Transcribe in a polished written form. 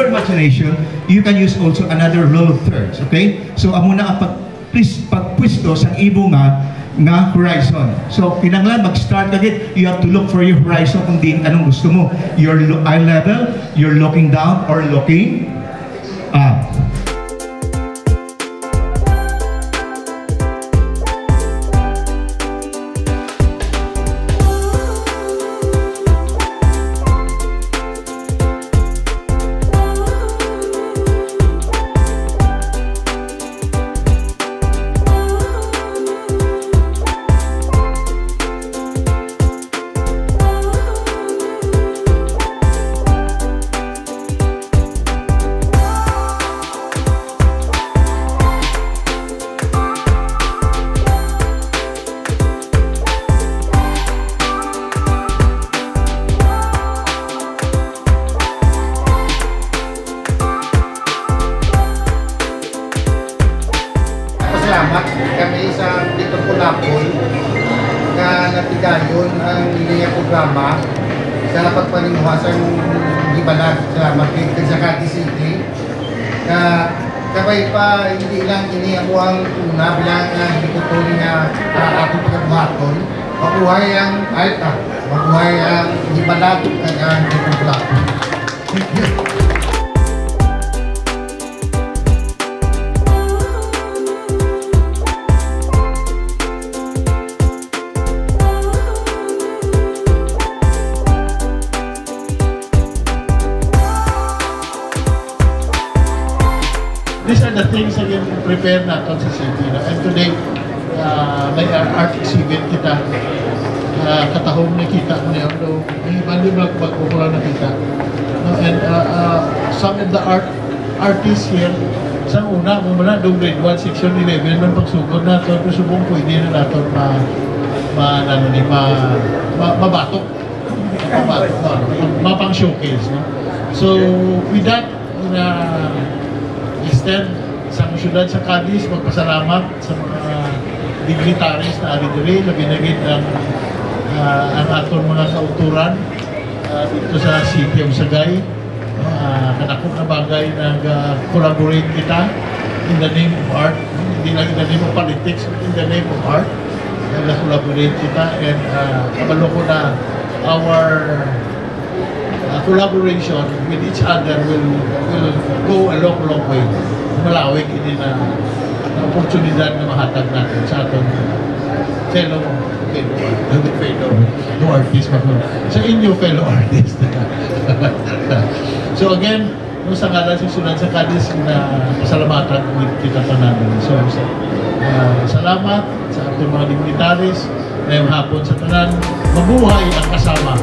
your imagination, you can use also another rule of thirds, okay? So amo na ang pagpwisto sa ibo nga horizon. So kinanglan mag-start agad, you have to look for your horizon kung din anong gusto mo. Your eye level, you're looking down or looking up. Salamat kami sa dito po Lapol na natigayon ang linya programa sa pagpanimuhasan gibalag. Salamat kay sa Cavite City na kabay pa hindi lang ini ang una bilang dikutoy nga atong pagkabuhaton. Mabuhay ang alta, mabuhay ang gibalag ang dito po Lapol. Thank you. These are the things that you prepare natin sa city. And today, may art exhibit kita. Katahong nakita ko niya. Hindi magkukulang nakita. And some of the artists here, sa una, kung mula doon grade 1, section 11, man pagsugod na ito, subong pwede na natin mabatok. Mapang showcase. No? So, with that, extend sa syudad sa Cadiz, magpasalamat sa mga dignitaries na alidiri na binagid ang atong mga kauturan dito sa City of Sagay. Kanakot na bagay na collaborate kita in the name of art, hindi lang in the name of politics, but in the name of art. Nag-collaborate kita and kabalo ko na our collaboration with each other will go a long way. Malawig ini na oportunidad na mahatag natin sa atong fellow artist sa inyo fellow artist. So again, sa ngalan sa sunod sa Cadiz na pasalamatan kita tanan. So salamat sa atong mga dignitaries ngayong hapon sa tanan. Mabuhay ang kasama.